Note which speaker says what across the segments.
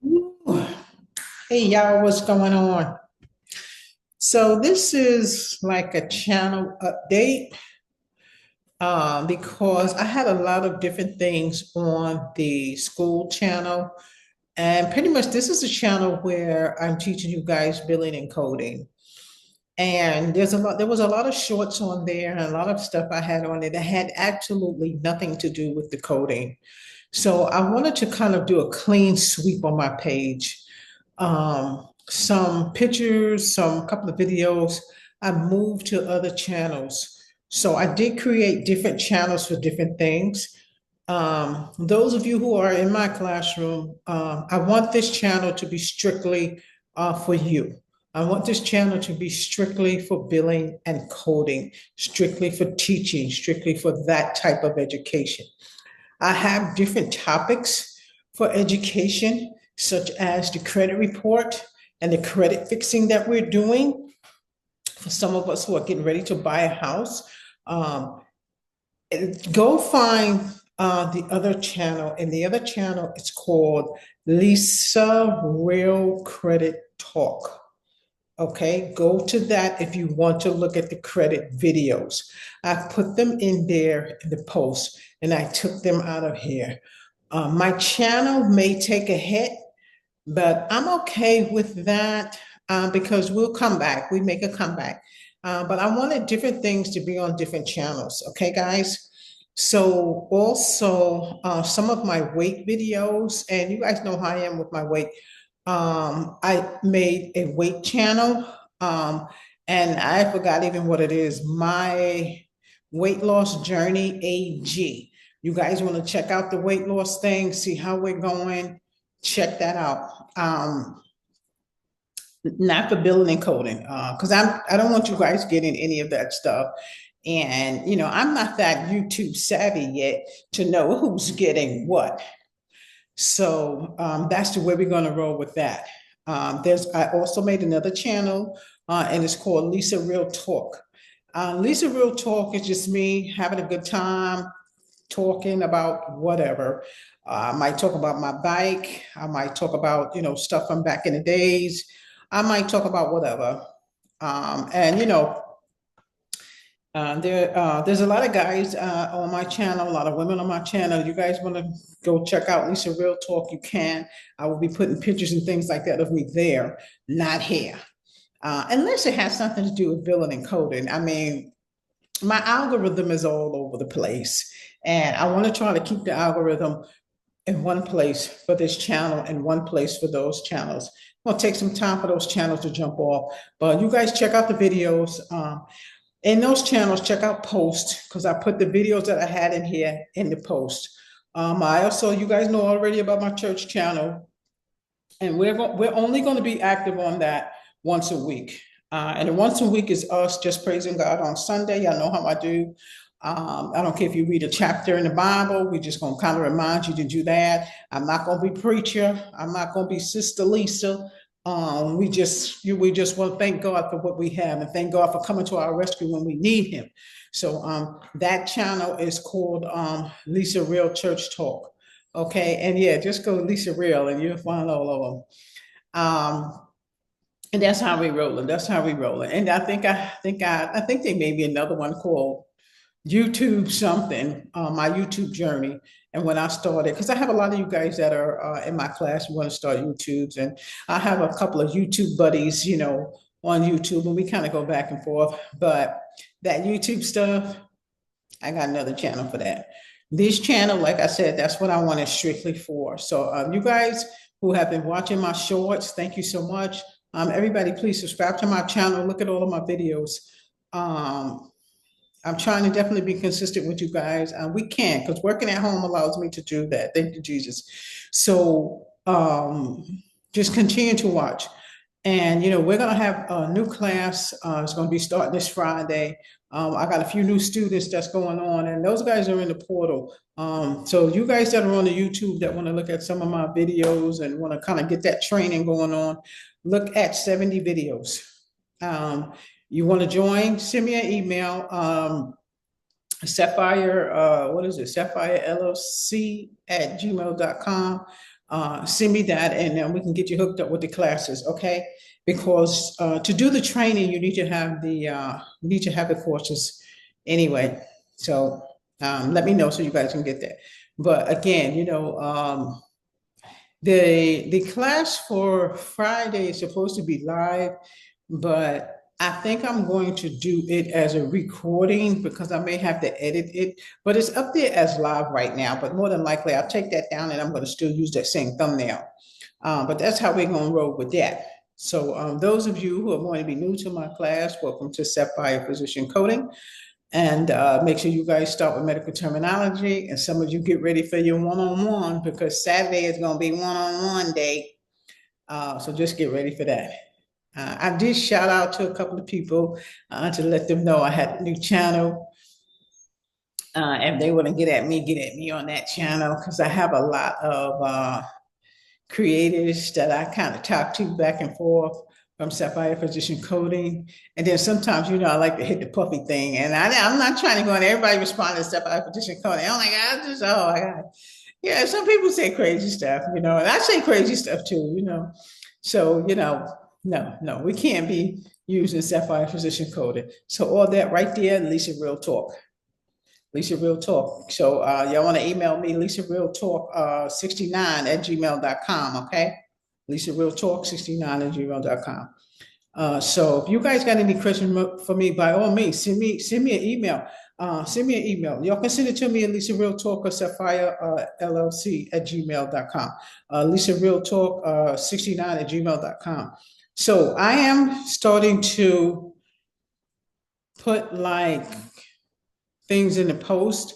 Speaker 1: Ooh. Hey y'all, what's going on? So this is like a channel update because I had a lot of different things on the school channel, and pretty much this is a channel where I'm teaching you guys billing and coding. And there was a lot of shorts on there and a lot of stuff I had on it that had absolutely nothing to do with the coding. So I wanted to kind of do a clean sweep on my page. Some pictures, some couple of videos. I moved to other channels. So I did create different channels for different things. Those of you who are in my classroom, I want this channel to be strictly for you. I want this channel to be strictly for billing and coding, strictly for teaching, strictly for that type of education. I have different topics for education, such as the credit report and the credit fixing that we're doing for some of us who are getting ready to buy a house. Um, Go find the other channel, and the other channel is called Lisa Real Credit Talk. Okay, go to that if you want to look at the credit videos. I put them in there in the post and I took them out of here. My channel may take a hit, but I'm okay with that because we'll come back. We make a comeback. But I wanted different things to be on different channels. Okay, guys? So also some of my weight videos, and you guys know how I am with my weight. I made a weight channel, um, and I forgot even what it is. My weight loss journey AG. You guys want to check out the weight loss thing, see how we're going, check that out. Not for billing and coding, because I don't want you guys getting any of that stuff. And I'm not that YouTube savvy yet to know who's getting what. So that's the way we're going to roll with that. I also made another channel, and it's called Lisa Real Talk. Lisa Real Talk is just me having a good time talking about whatever. I might talk about my bike. I might talk about stuff from back in the days. I might talk about whatever. And there's a lot of guys on my channel, a lot of women on my channel. You guys want to go check out Lisa Real Talk, you can. I will be putting pictures and things like that of me there, not here. Unless it has something to do with billing and coding. I mean, my algorithm is all over the place. And I want to try to keep the algorithm in one place for this channel and one place for those channels. It'll take some time for those channels to jump off. But you guys check out the videos. In those channels, check out post because I put the videos that I had in here in the post. I also, you guys know already about my church channel, and we're only going to be active on that once a week. And once a week is us just praising God on Sunday. Y'all know how I do. I don't care if you read a chapter in the Bible. We're just going to kind of remind you to do that. I'm not going to be preacher. I'm not going to be Sister Lisa. We just want to thank God for what we have and thank God for coming to our rescue when we need Him. So that channel is called Lisa Real Church Talk. Okay, and yeah, just go Lisa Real and you'll find all of them. And that's how we rolling. That's how we rolling. And I think there may be another one called YouTube something, my YouTube journey. And when I started, because I have a lot of you guys that are in my class who want to start YouTubes, and I have a couple of YouTube buddies, on YouTube, and we kind of go back and forth. But that YouTube stuff, I got another channel for that. This channel, like I said, that's what I want it strictly for. So you guys who have been watching my shorts, thank you so much. Everybody, please subscribe to my channel. Look at all of my videos. Um, I'm trying to definitely be consistent with you guys. We can, because working at home allows me to do that. Thank you, Jesus. So just continue to watch. And we're gonna have a new class. It's gonna be starting this Friday. I got a few new students that's going on, and those guys are in the portal. So you guys that are on the YouTube that want to look at some of my videos and want to kind of get that training going on, look at 70 videos. You want to join? Send me an email. Sapphire, what is it? Sapphire LLC at gmail.com. send me that, and then we can get you hooked up with the classes, okay? Because to do the training, you need to have the courses anyway. So let me know so you guys can get that. But again, the class for Friday is supposed to be live, but I think I'm going to do it as a recording because I may have to edit it, but it's up there as live right now. But more than likely, I'll take that down and I'm going to still use that same thumbnail. But that's how we're going to roll with that. So those of you who are going to be new to my class, welcome to Sapphire Physician Coding. And make sure you guys start with medical terminology. And some of you get ready for your one-on-one because Saturday is going to be one-on-one day. So just get ready for that. I did shout out to a couple of people to let them know I had a new channel. If they want to get at me on that channel because I have a lot of creators that I kind of talk to back and forth from Sapphire Physician Coding. And then sometimes, I like to hit the puffy thing. And I'm not trying to go on everybody respond to Sapphire Physician Coding. Oh my God, oh my God. Yeah, some people say crazy stuff, and I say crazy stuff too, So, no, we can't be using Sapphire Physician Coding. So all that right there, Lisa Real Talk. Lisa Real Talk. So y'all want to email me, Lisa Real Talk 69 at gmail.com, okay? Lisa Real Talk 69 at gmail.com. So if you guys got any questions for me, by all means, send me an email. Send me an email. Y'all can send it to me at Lisa Real Talk or Sapphire LLC at gmail.com. Lisa Real Talk 69 at gmail.com. So I am starting to put like things in the post,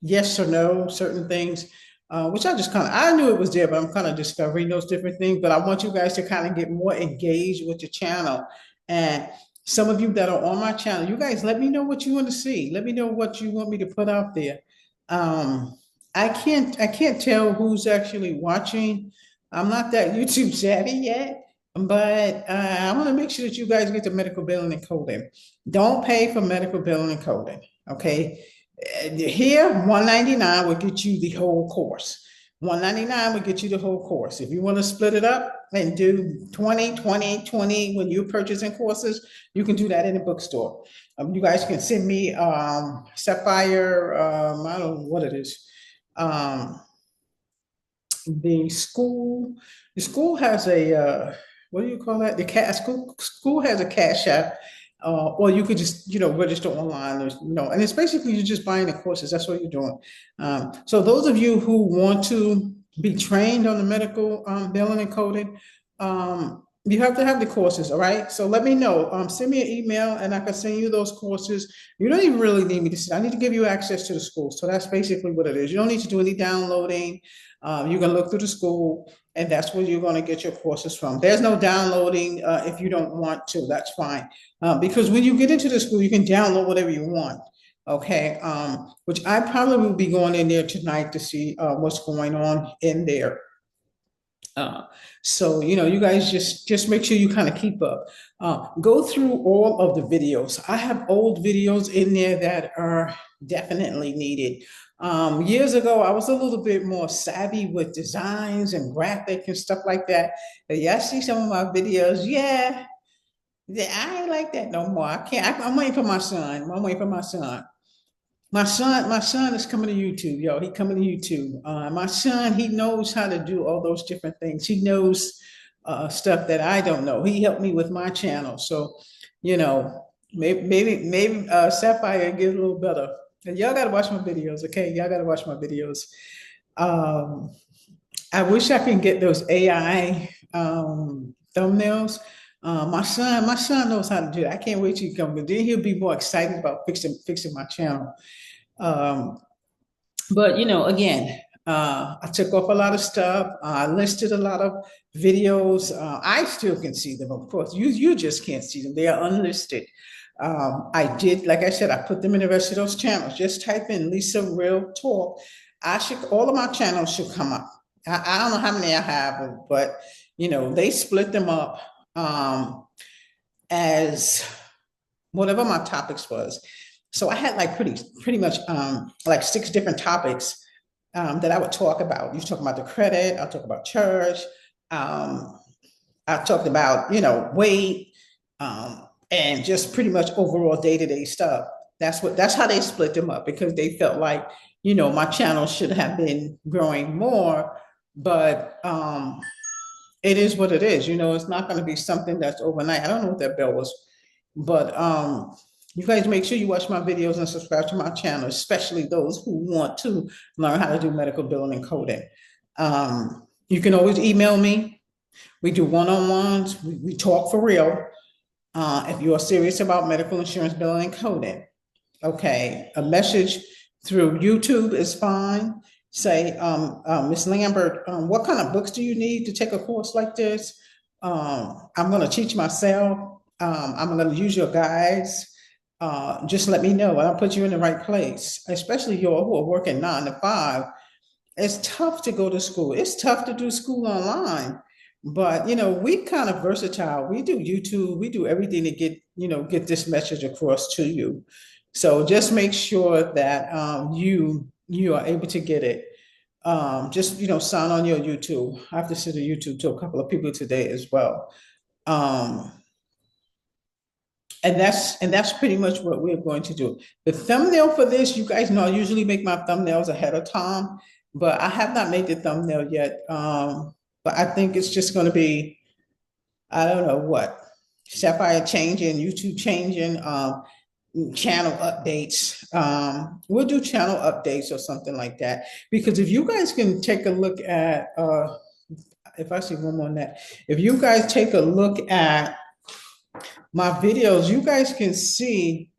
Speaker 1: yes or no, certain things, which I knew it was there, but I'm kind of discovering those different things. But I want you guys to kind of get more engaged with the channel. And some of you that are on my channel, you guys let me know what you want to see. Let me know what you want me to put out there. I can't tell who's actually watching. I'm not that YouTube savvy yet, but I want to make sure that you guys get the medical billing and coding. Don't pay for medical billing and coding, okay? Here, $199 will get you the whole course. $199 will get you the whole course. If you want to split it up and do 20, 20, 20 when you're purchasing courses, you can do that in the bookstore. You guys can send me Sapphire, I don't know what it is. The school has a what do you call that? School has a cash app, or you could just register online. And it's basically you're just buying the courses. That's what you're doing. So those of you who want to be trained on the medical billing and coding, you have to have the courses. All right. So let me know. Send me an email and I can send you those courses. You don't even really need me to send. I need to give you access to the school. So that's basically what it is. You don't need to do any downloading. You can look through the school and that's where you're going to get your courses from. There's no downloading if you don't want to, that's fine. Because when you get into the school, you can download whatever you want. Okay, which I probably will be going in there tonight to see what's going on in there. So you guys just make sure you kind of keep up. Go through all of the videos. I have old videos in there that are definitely needed. Years ago, I was a little bit more savvy with designs and graphic and stuff like that. But yeah, I see some of my videos. Yeah, I ain't like that no more. I can't. I'm waiting for my son. I'm waiting for my son. My son is coming to YouTube, yo. He coming to YouTube. My son, he knows how to do all those different things. He knows stuff that I don't know. He helped me with my channel, so maybe Sapphire get a little better. And y'all gotta watch my videos, okay? Y'all gotta watch my videos. I wish I can get those AI thumbnails. My son knows how to do it. I can't wait till he comes, but then he'll be more excited about fixing my channel. But again, I took off a lot of stuff. I listed a lot of videos. I still can see them, of course. You just can't see them. They are unlisted. I did, like I said, I put them in the rest of those channels. Just type in Lisa Real Talk. All of my channels should come up. I don't know how many I have, but they split them up as whatever my topics was. So I had like pretty much like 6 different topics. that I would talk about. You talk about the credit, I'll talk about church. Um, I talked about, weight, and just pretty much overall day-to-day stuff. That's how they split them up, because they felt like, my channel should have been growing more, but it is what it is. It's not going to be something that's overnight. I don't know what that bell was, but you guys make sure you watch my videos and subscribe to my channel, especially those who want to learn how to do medical billing and coding. You can always email me. We do one-on-ones. We talk for real. If you are serious about medical insurance billing and coding, okay, a message through YouTube is fine. Say, Ms. Lambert, what kind of books do you need to take a course like this? I'm going to teach myself. I'm going to use your guides. Just let me know, and I'll put you in the right place, especially you who are working 9 to 5. It's tough to go to school. It's tough to do school online. But we kind of versatile. We do YouTube, we do everything to get this message across to you. So just make sure that you are able to get it. Just sign on your YouTube. I have to send a YouTube to a couple of people today as well. And that's pretty much what we're going to do. The thumbnail for this, you guys know I usually make my thumbnails ahead of time, but I have not made the thumbnail yet. But I think it's just going to be, I don't know what, Sapphire changing, YouTube changing, channel updates. We'll do channel updates or something like that. Because if you guys can take a look at, if I see one more on that, if you guys take a look at my videos, you guys can see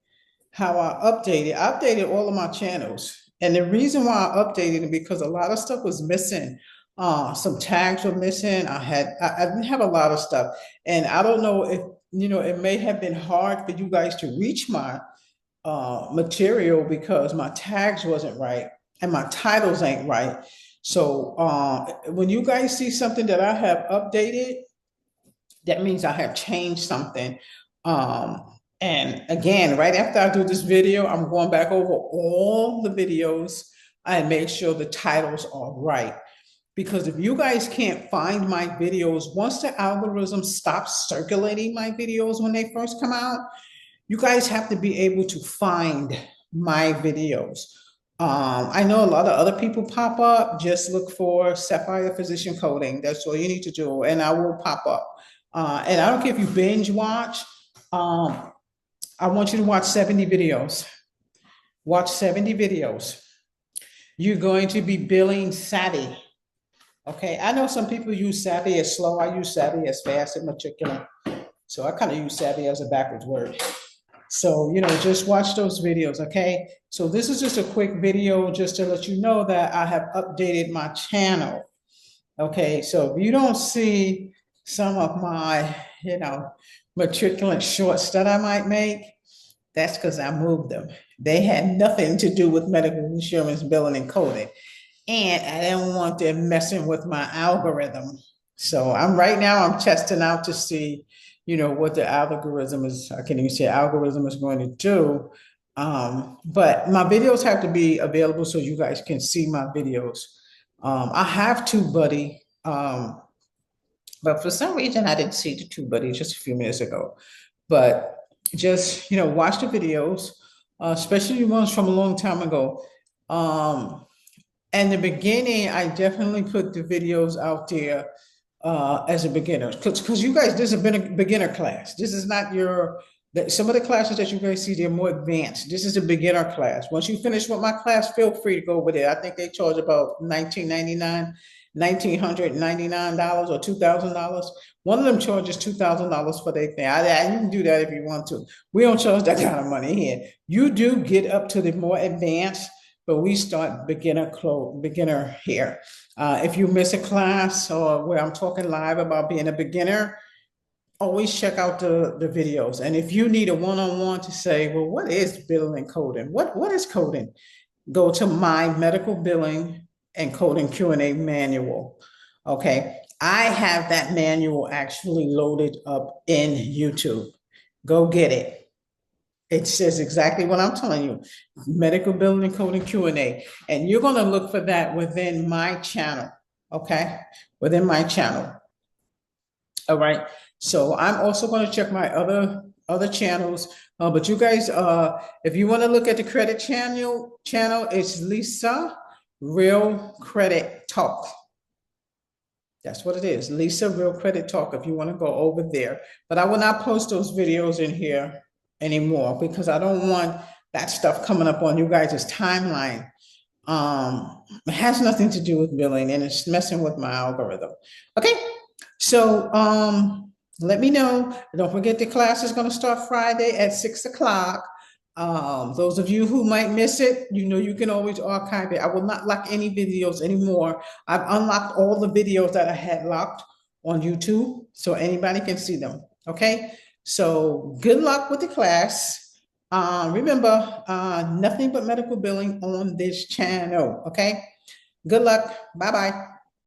Speaker 1: how I updated all of my channels. And the reason why I updated it, because a lot of stuff was missing. Some tags were missing. I didn't have a lot of stuff. And I don't know if, it may have been hard for you guys to reach my material because my tags wasn't right and my titles ain't right. So when you guys see something that I have updated, that means I have changed something. And again, right after I do this video, I'm going back over all the videos and make sure the titles are right. Because if you guys can't find my videos, once the algorithm stops circulating my videos when they first come out, you guys have to be able to find my videos. I know a lot of other people pop up. Just look for Sapphire Physician Coding. That's all you need to do, and I will pop up. And I don't care if you binge watch. I want you to watch 70 videos. Watch 70 videos. You're going to be billing savvy. Okay, I know some people use savvy as slow. I use savvy as fast and matriculant. So I kind of use savvy as a backwards word. So, just watch those videos, okay? So this is just a quick video just to let you know that I have updated my channel. Okay, so if you don't see some of my, matriculant shorts that I might make, that's because I moved them. They had nothing to do with medical insurance billing and coding. And I didn't want them messing with my algorithm. So right now I'm testing out to see, what the algorithm is. I can't even say algorithm is going to do. But my videos have to be available so you guys can see my videos. I have TubeBuddy, but for some reason I didn't see the TubeBuddy just a few minutes ago. But just, watch the videos, especially the ones from a long time ago. In the beginning, I definitely put the videos out there as a beginner, because you guys, this has been a beginner class. This is not some of the classes that you guys see, they're more advanced. This is a beginner class. Once you finish with my class, feel free to go over there. I think they charge about $1,999 or $2,000. One of them charges $2,000 for their thing. You can do that if you want to. We don't charge that kind of money here. You do get up to the more advanced, but we start beginner here. If you miss a class or where I'm talking live about being a beginner, always check out the videos. And if you need a one-on-one to say, well, what is billing and coding? What is coding? Go to my medical billing and coding Q&A manual. Okay, I have that manual actually loaded up in YouTube. Go get it. It says exactly what I'm telling you, medical billing and coding Q&A. And you're gonna look for that within my channel, okay? Within my channel. All right, so I'm also gonna check my other channels. But you guys, if you wanna look at the credit channel, it's Lisa Real Credit Talk. That's what it is, Lisa Real Credit Talk, if you want to go over there. But I will not post those videos in here anymore because I don't want that stuff coming up on you guys' timeline. It has nothing to do with billing and it's messing with my algorithm. Okay, so let me know. Don't forget the class is going to start Friday at 6 o'clock. Those of you who might miss it, you know, you can always archive it. I will not lock any videos anymore. I've unlocked all the videos that I had locked on YouTube so anybody can see them. Okay, so good luck with the class. Remember, nothing but medical billing on this channel. Okay, good luck. Bye bye.